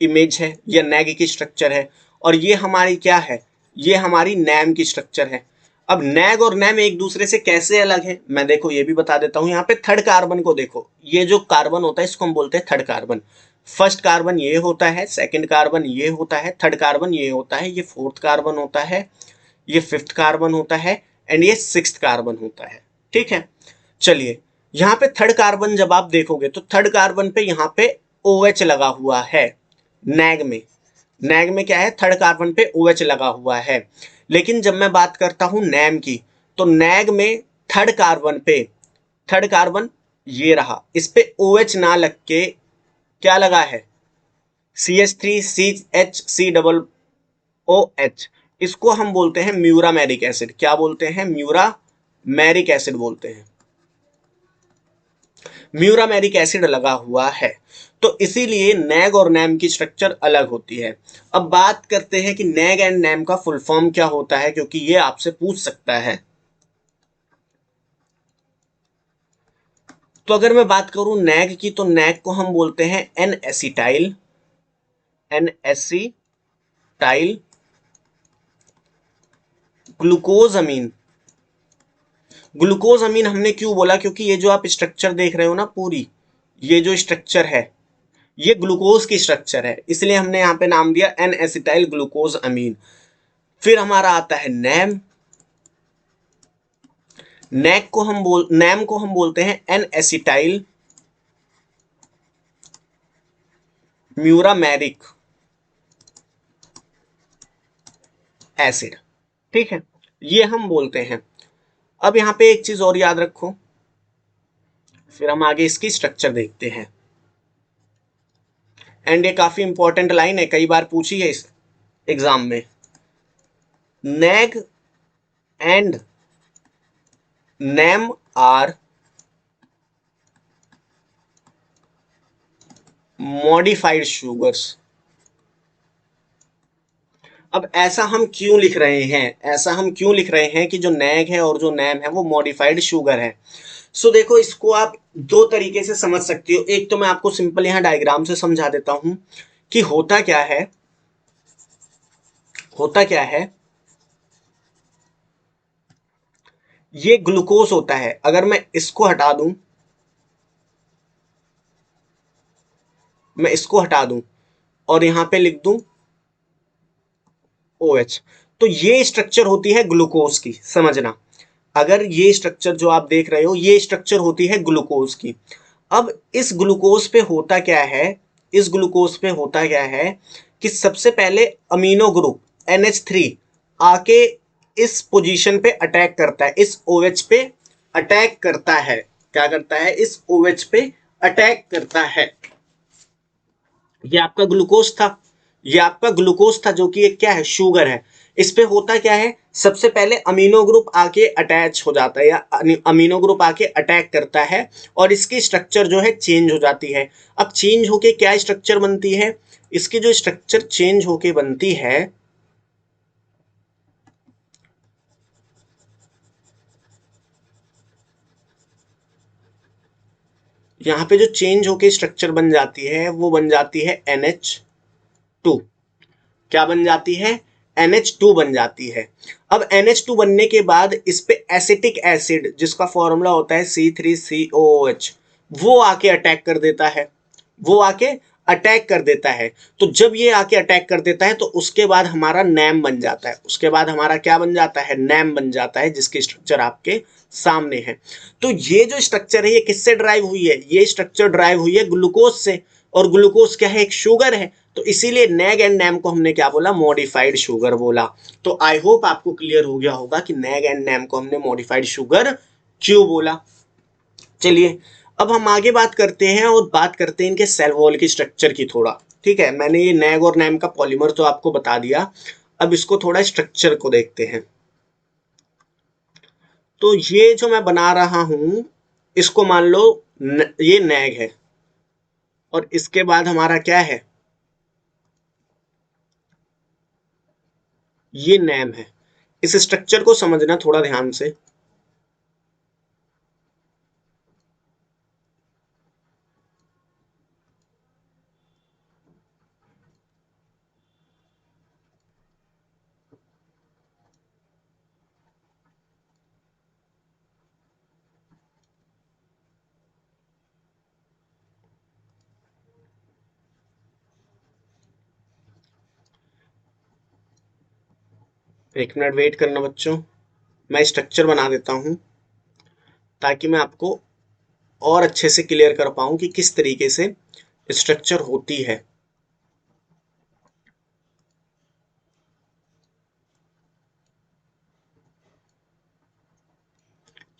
इमेज है, या नैग की स्ट्रक्चर है। और ये हमारी क्या है? ये हमारी नैम की स्ट्रक्चर है। अब नैग और नैम एक दूसरे से कैसे अलग है, मैं देखो ये भी बता देता हूं। यहाँ पे थर्ड कार्बन को देखो, ये जो कार्बन होता है इसको हम बोलते हैं थर्ड कार्बन। फर्स्ट कार्बन ये होता है, सेकंड कार्बन ये होता है, थर्ड कार्बन ये होता है, ये फोर्थ कार्बन होता है, ये फिफ्थ कार्बन होता है, एंड ये सिक्स्थ कार्बन होता है। ठीक है। चलिए, यहाँ पे थर्ड कार्बन जब आप देखोगे तो थर्ड कार्बन पे यहाँ पे OH लगा हुआ है। नैग में, नैग में क्या है? थर्ड कार्बन पे OH लगा हुआ है। लेकिन जब मैं बात करता हूं नैम की, तो नैग में थर्ड कार्बन पे, थर्ड कार्बन ये रहा, इस पे OH ना लग के क्या लगा है? CH3CHC OH। इसको हम बोलते हैं म्यूरामेरिक एसिड। क्या बोलते हैं? म्यूरामेरिक एसिड बोलते हैं। म्यूरामेरिक एसिड लगा हुआ है, तो इसीलिए नैग और नैम की स्ट्रक्चर अलग होती है। अब बात करते हैं कि नैग एंड नैम का फुल फॉर्म क्या होता है, क्योंकि ये आपसे पूछ सकता है। तो अगर मैं बात करूं नैग की, तो नैग को हम बोलते हैं N acetyl, N acetyl glucose amine. Glucose amine हमने क्यों बोला? क्योंकि ये जो आप स्ट्रक्चर देख रहे हो ना पूरी, ये जो स्ट्रक्चर है ये ग्लूकोज की स्ट्रक्चर है, इसलिए हमने यहाँ पे नाम दिया एन एसिटाइल ग्लूकोज अमीन। फिर हमारा आता है नैम। नैम को हम बोलते हैं एन एसिटाइल म्यूरामेरिक एसिड। ठीक है, ये हम बोलते हैं। अब यहां पे एक चीज और याद रखो, फिर हम आगे इसकी स्ट्रक्चर देखते हैं। एंड ये काफी इंपॉर्टेंट लाइन है, कई बार पूछी है इस एग्जाम में। NAG and NAM are modified sugars. अब ऐसा हम क्यों लिख रहे हैं? ऐसा हम क्यों लिख रहे हैं कि जो नैग है और जो नैम है वो मॉडिफाइड शुगर है? सो देखो, इसको आप दो तरीके से समझ सकते हो। एक तो मैं आपको सिंपल यहाँ डायग्राम से समझा देता हूं कि होता क्या है। होता क्या है, ये ग्लूकोज होता है। अगर मैं इसको हटा दूं, मैं इसको हटा दूं और यहां पे लिख दूं OH, तो ये स्ट्रक्चर होती है ग्लूकोज की, समझना। अगर ये स्ट्रक्चर जो आप देख रहे हो, ये स्ट्रक्चर होती है ग्लूकोज की। अब इस ग्लूकोज पे होता क्या है, इस ग्लूकोज पे होता क्या है कि सबसे पहले अमीनो ग्रुप NH3 आके इस पोजीशन पे अटैक करता है, इस OH पे अटैक करता है। क्या करता है, इस OH पे अटैक करता है। ये आपका ग्लूकोज था, ये आपका ग्लूकोज था जो कि एक क्या है, शुगर है। इस पे होता क्या है, सबसे पहले अमीनो ग्रुप आके अटैच हो जाता है, या अमीनो ग्रुप आके अटैक करता है और इसकी स्ट्रक्चर जो है चेंज हो जाती है। अब चेंज होके क्या स्ट्रक्चर बनती है, इसकी जो स्ट्रक्चर चेंज होके बनती है, यहाँ पे जो चेंज होके स्ट्रक्चर बन जाती है वो बन जाती है NH2। क्या बन जाती है, NH2 बन जाती है। अब NH2 बनने के बाद इस पे एसिटिक एसिड जिसका फॉर्मूला होता है C3COOH, वो आके अटैक कर देता है, वो आके अटैक कर देता है। तो जब ये आके अटैक कर देता है तो उसके बाद हमारा नैम बन जाता है, उसके बाद हमारा क्या बन जाता है, नैम बन जाता है, जिसकी स्ट्रक्चर आपके सामने है। तो ये जो स्ट्रक्चर है ये किससे ड्राइव हुई है, ये स्ट्रक्चर ड्राइव हुई है ग्लूकोज से, और ग्लूकोज क्या है, एक शुगर है। तो इसीलिए नेग एंड नैम को हमने क्या बोला, मॉडिफाइड शुगर बोला। तो आई होप आपको क्लियर हो गया होगा कि नेग एंड नैम को हमने मॉडिफाइड शुगर क्यों बोला। चलिए अब हम आगे बात करते हैं, और बात करते हैं इनके सेल वॉल की स्ट्रक्चर की थोड़ा। ठीक है, मैंने ये नैग और नैम का पॉलीमर तो आपको बता दिया, अब इसको थोड़ा स्ट्रक्चर को देखते हैं। तो ये जो मैं बना रहा हूं, इसको मान लो ये नैग है, और इसके बाद हमारा क्या है, ये नैम है। इस स्ट्रक्चर को समझना थोड़ा ध्यान से। एक मिनट वेट करना बच्चों, मैं स्ट्रक्चर बना देता हूं ताकि मैं आपको और अच्छे से क्लियर कर पाऊं कि किस तरीके से स्ट्रक्चर होती है।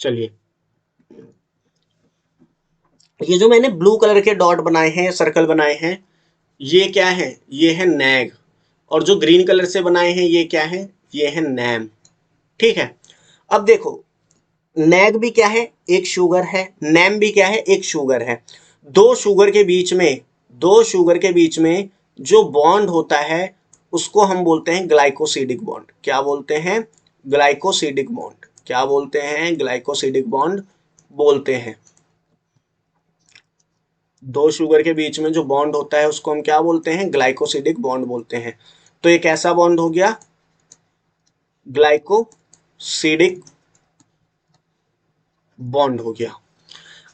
चलिए, ये जो मैंने ब्लू कलर के डॉट बनाए हैं, सर्कल बनाए हैं, ये क्या है, ये है नैग। और जो ग्रीन कलर से बनाए हैं ये क्या है, ये है नैम। ठीक है, अब देखो, नैग भी क्या है, एक शुगर है, नैम भी क्या है, एक शुगर है। दो शुगर के बीच में, दो शुगर के बीच में जो बॉन्ड होता है उसको हम बोलते हैं ग्लाइकोसिडिक बॉन्ड। क्या बोलते हैं, ग्लाइकोसिडिक बॉन्ड। क्या बोलते हैं, ग्लाइकोसिडिक बॉन्ड बोलते हैं। दो शुगर के बीच में जो बॉन्ड होता है उसको हम क्या बोलते हैं, ग्लाइकोसिडिक बॉन्ड बोलते हैं। तो एक ऐसा बॉन्ड हो गया ग्लाइकोसिडिक बॉन्ड हो गया।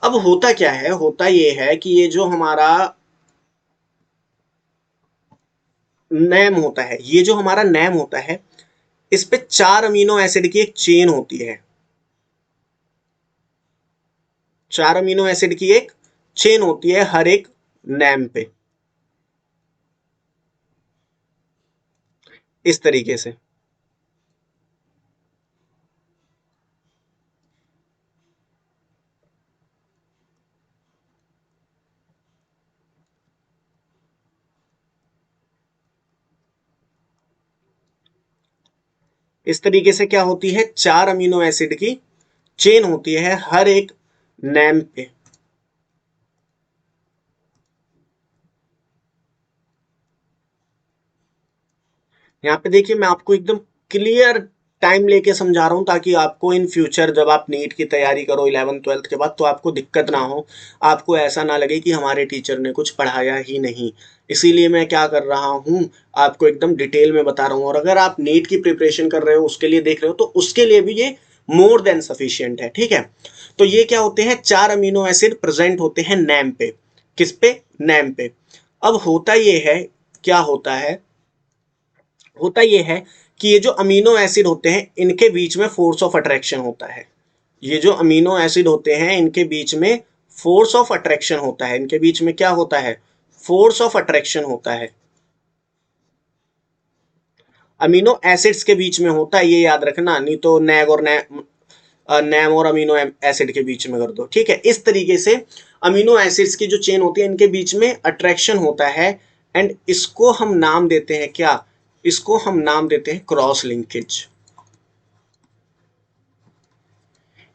अब होता क्या है, होता ये है कि ये जो हमारा नैम होता है, ये जो हमारा नैम होता है, इस पे 4 अमीनो एसिड की एक चेन होती है, 4 अमीनो एसिड की एक चेन होती है हर एक नैम पे, इस तरीके से। इस तरीके से क्या होती है, 4 अमीनो एसिड की चेन होती है हर एक नैम पे। यहाँ पे देखिए, मैं आपको एकदम क्लियर टाइम लेके समझा रहा हूँ ताकि आपको इन फ्यूचर जब आप नीट की तैयारी करो 11th-12th के बाद तो आपको दिक्कत ना हो, आपको ऐसा ना लगे कि हमारे टीचर ने कुछ पढ़ाया ही नहीं। इसीलिए मैं क्या कर रहा हूँ, आपको एकदम डिटेल में बता रहा हूँ। और अगर आप नीट की प्रिपरेशन कर रहे हो, उसके लिए देख रहे हो, तो उसके लिए भी ये मोर देन सफिशियंट है। ठीक है, तो ये क्या होते हैं, 4 अमीनो एसिड प्रेजेंट होते हैं नैम पे। किस पे? नैम पे। अब होता ये है, क्या होता है, होता ये है कि ये जो अमीनो एसिड होते हैं इनके बीच में फोर्स ऑफ अट्रैक्शन होता है। ये जो अमीनो एसिड होते हैं इनके बीच में फोर्स ऑफ अट्रैक्शन होता है। इनके बीच में क्या होता है? फोर्स ऑफ अट्रैक्शन होता है। अमीनो एसिड्स के बीच में होता है, ये याद रखना, नहीं तो नैग और नैम और अमीनो एसिड के बीच में कर दो। ठीक है, इस तरीके से अमीनो एसिड्स की जो चेन होती है इनके बीच में अट्रैक्शन होता है। एंड इसको हम नाम देते हैं क्या? इसको हम नाम देते हैं क्रॉस लिंकेज।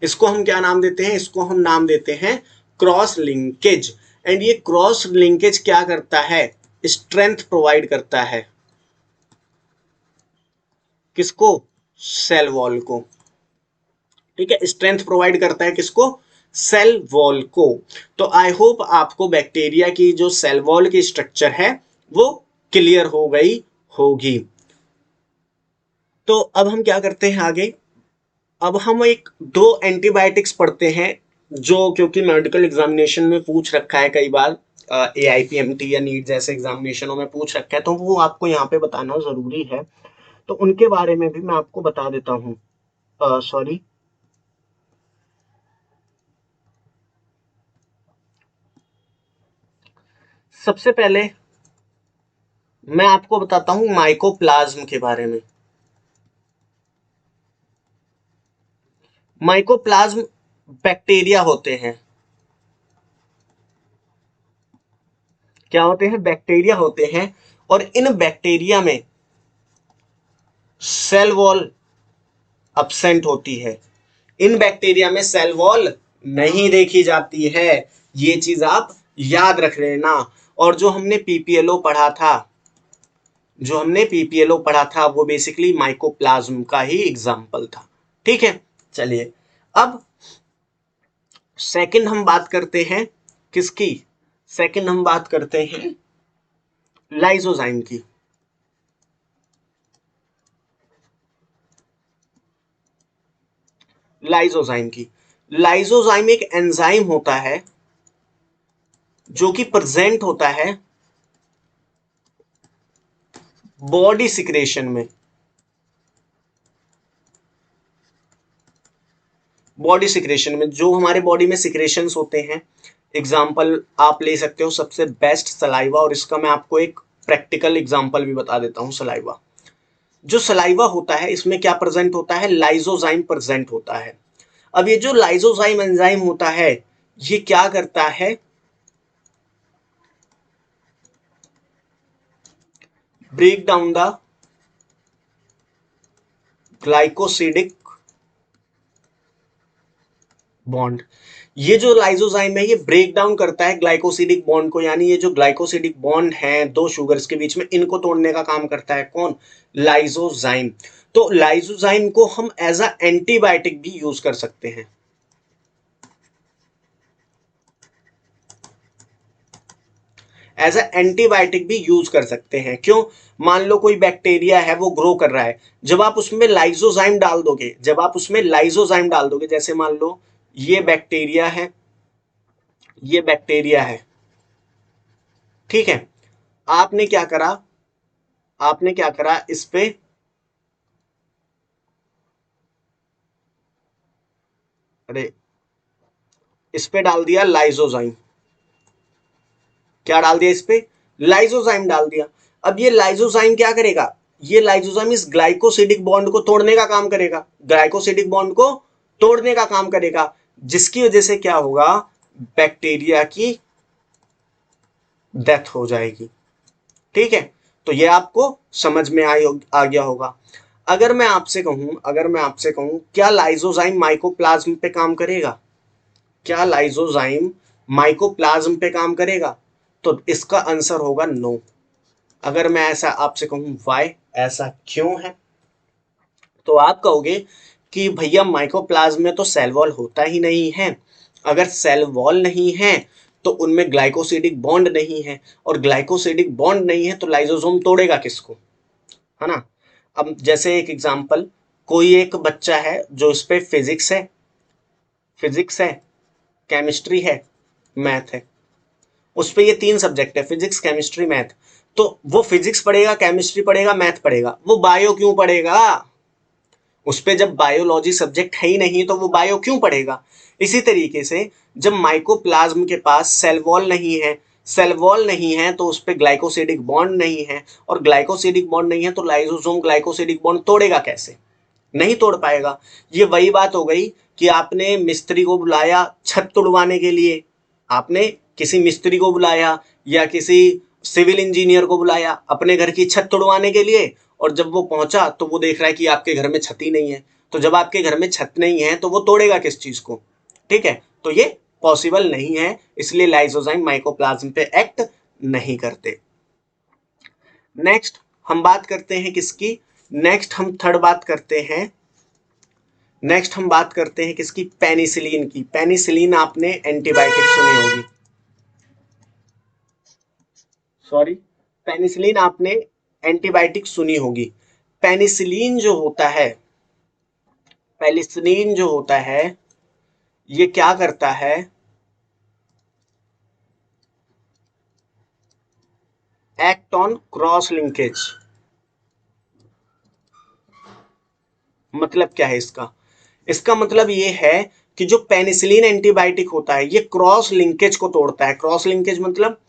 इसको हम क्या नाम देते हैं? इसको हम नाम देते हैं क्रॉस लिंकेज। एंड ये क्रॉस लिंकेज क्या करता है? स्ट्रेंथ प्रोवाइड करता है। किसको? सेल वॉल को। ठीक है, स्ट्रेंथ प्रोवाइड करता है किसको? सेल वॉल को। तो आई होप आपको बैक्टीरिया की जो सेल वॉल की स्ट्रक्चर है वो क्लियर हो गई होगी। तो अब हम क्या करते हैं आगे, अब हम एक दो एंटीबायोटिक्स पढ़ते हैं जो, क्योंकि मेडिकल एग्जामिनेशन में पूछ रखा है कई बार, AIPMT या नीट जैसे एग्जामिनेशनों में पूछ रखा है, तो वो आपको यहाँ पे बताना जरूरी है। तो उनके बारे में भी मैं आपको बता देता हूँ। सॉरी, सबसे पहले मैं आपको बताता हूँ माइकोप्लाज्म के बारे में। माइकोप्लाज्म बैक्टीरिया होते हैं। क्या होते हैं? बैक्टीरिया होते हैं। और इन बैक्टीरिया में सेल वॉल अब्सेंट होती है। इन बैक्टीरिया में सेल वॉल नहीं देखी जाती है। ये चीज आप याद रख लेना। और जो हमने पीपीएलओ पढ़ा था, जो हमने पीपीएलओ पढ़ा था वो बेसिकली माइकोप्लाज्म का ही एग्जाम्पल था। ठीक है, चलिए अब सेकंड हम बात करते हैं किसकी? सेकंड हम बात करते हैं लाइसोजाइम की। लाइसोजाइम की। लाइसोजाइम एक एंजाइम होता है जो कि प्रेजेंट होता है बॉडी सिक्रेशन में। बॉडी सिक्रेशन में, जो हमारे बॉडी में सिक्रेशंस होते हैं, एग्जाम्पल आप ले सकते हो सबसे बेस्ट सलाइवा, और इसका मैं आपको एक प्रैक्टिकल एग्जाम्पल भी बता देता हूं। सलाइवा, जो सलाइवा होता है इसमें क्या प्रेजेंट होता है? लाइसोजाइम प्रेजेंट होता है। अब ये जो लाइसोजाइम एंजाइम होता है ये क्या करता है? Break down the glycosidic bond. ये जो लाइसोजाइम है ये ब्रेक डाउन करता है ग्लाइकोसिडिक बॉन्ड को, यानी ये जो ग्लाइकोसिडिक बॉन्ड है दो शुगर्स के बीच में, इनको तोड़ने का काम करता है कौन? लाइसोजाइम। तो लाइसोजाइम को हम एज अ एंटीबायोटिक भी यूज कर सकते हैं। एज अ एंटीबायोटिक भी यूज कर सकते हैं। क्यों? मान लो कोई बैक्टीरिया है वो ग्रो कर रहा है, जब आप उसमें लाइसोजाइम डाल दोगे, जब आप उसमें लाइसोजाइम डाल दोगे, जैसे मान लो ये बैक्टीरिया है, ये बैक्टीरिया है, ठीक है, आपने क्या करा, आपने क्या करा, इस पे अरे इस पे डाल दिया लाइसोजाइम। क्या डाल दिया? इस पे लाइसोजाइम डाल दिया। अब ये लाइसोजाइम क्या करेगा? ये लाइसोजाइम इस ग्लाइकोसिडिक बॉन्ड को तोड़ने का काम करेगा, ग्लाइकोसिडिक बॉन्ड को तोड़ने का काम करेगा, जिसकी वजह से क्या होगा? बैक्टीरिया की डेथ हो जाएगी। ठीक है, तो ये आपको समझ में आ गया होगा। अगर मैं आपसे कहूं, अगर मैं आपसे कहूं क्या लाइसोजाइम माइकोप्लाज्म पे काम करेगा? क्या लाइसोजाइम माइकोप्लाज्म पे काम करेगा? तो इसका आंसर होगा नो। अगर मैं ऐसा आपसे कहूं वाई, ऐसा क्यों है, तो आप कहोगे कि भैया माइकोप्लाज्म में तो सेल वॉल होता ही नहीं है। अगर सेल वॉल नहीं है तो उनमें ग्लाइकोसिडिक बॉन्ड नहीं है, और ग्लाइकोसिडिक बॉन्ड नहीं है तो लाइसोसोम तोड़ेगा किसको, है ना। अब जैसे एक एग्जांपल, कोई एक बच्चा है जो इस पे फिजिक्स है, केमिस्ट्री है, मैथ है, उस पे ये 3 सब्जेक्ट है, फिजिक्स केमिस्ट्री मैथ। तो वो फिजिक्स पढ़ेगा, केमिस्ट्री पढ़ेगा, मैथ पढ़ेगा, वो बायो क्यों पढ़ेगा? उस पे जब बायोलॉजी सब्जेक्ट है ही नहीं तो वो बायो क्यों पढ़ेगा? इसी तरीके से जब माइकोप्लाज्म के पास सेल वॉल नहीं है तो उस पे ग्लाइकोसिडिक बॉन्ड नहीं है, और ग्लाइकोसिडिक बॉन्ड नहीं है तो लाइसोसोम ग्लाइकोसिडिक बॉन्ड तोड़ेगा कैसे? नहीं तोड़ पाएगा। ये वही बात हो गई कि आपने मिस्त्री को बुलाया छत तुड़वाने के लिए, आपने किसी मिस्त्री को बुलाया या किसी सिविल इंजीनियर को बुलाया अपने घर की छत तुड़वाने के लिए, और जब वो पहुंचा तो वो देख रहा है कि आपके घर में छत ही नहीं है। तो जब आपके घर में छत नहीं है तो वो तोड़ेगा किस चीज को? ठीक है, तो ये पॉसिबल नहीं है, इसलिए लाइसोजाइम माइकोप्लाज्म पे एक्ट नहीं करते। नेक्स्ट हम बात करते हैं किसकी? नेक्स्ट हम थर्ड बात करते हैं, किसकी? पेनिसिलिन की। पेनिसिलिन आपने एंटीबायोटिक सुनी होगी, सॉरी, पेनिसिलिन आपने एंटीबायोटिक सुनी होगी। पेनिसिलिन जो होता है, पेनिसिलिन जो होता है ये क्या करता है? Act on cross linkage. मतलब क्या है इसका? इसका मतलब ये है कि जो पेनिसिलिन एंटीबायोटिक होता है ये क्रॉस लिंकेज को तोड़ता है। क्रॉस लिंकेज मतलब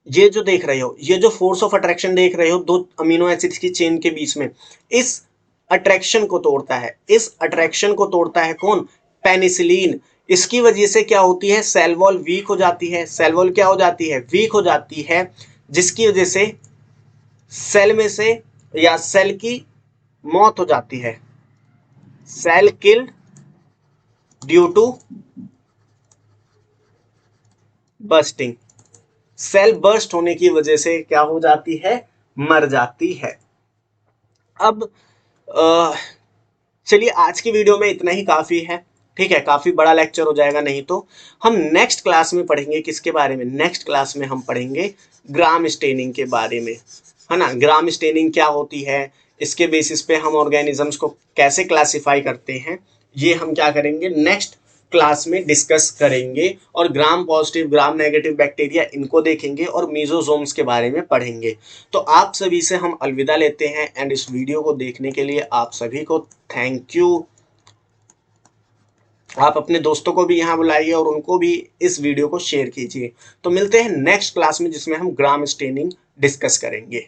ये जो देख रहे हो, ये जो फोर्स ऑफ अट्रैक्शन देख रहे हो दो अमीनो एसिड्स की चेन के बीच में, इस अट्रैक्शन को तोड़ता है। इस अट्रैक्शन को तोड़ता है कौन? पेनिसिलिन। इसकी वजह से क्या होती है? सेल वॉल वीक हो जाती है। सेल वॉल क्या हो जाती है? वीक हो जाती है, जिसकी वजह से सेल में से या सेल की मौत हो जाती है। Cell killed due to bursting. Cell burst होने की वजह से क्या हो जाती है? मर जाती है। अब चलिए आज की वीडियो में इतना ही काफी है। ठीक है, काफी बड़ा लेक्चर हो जाएगा, नहीं तो हम नेक्स्ट क्लास में पढ़ेंगे किसके बारे में? नेक्स्ट क्लास में हम पढ़ेंगे ग्राम स्टेनिंग के बारे में, है ना। ग्राम स्टेनिंग क्या होती है, इसके बेसिस पे हम ऑर्गेनिजम्स को कैसे क्लासिफाई करते हैं, ये हम क्या करेंगे नेक्स्ट क्लास में डिस्कस करेंगे। और gram positive gram negative bacteria इनको देखेंगे और मीजोजोम्स के बारे में पढ़ेंगे। तो आप सभी से हम अलविदा लेते हैं, एंड इस वीडियो को देखने के लिए आप सभी को थैंक यू। आप अपने दोस्तों को भी यहाँ बुलाइए और उनको भी इस वीडियो को शेयर कीजिए। तो मिलते हैं नेक्स्ट क्लास में जिसमें हम ग्राम स्टेनिंग डिस्कस करेंगे।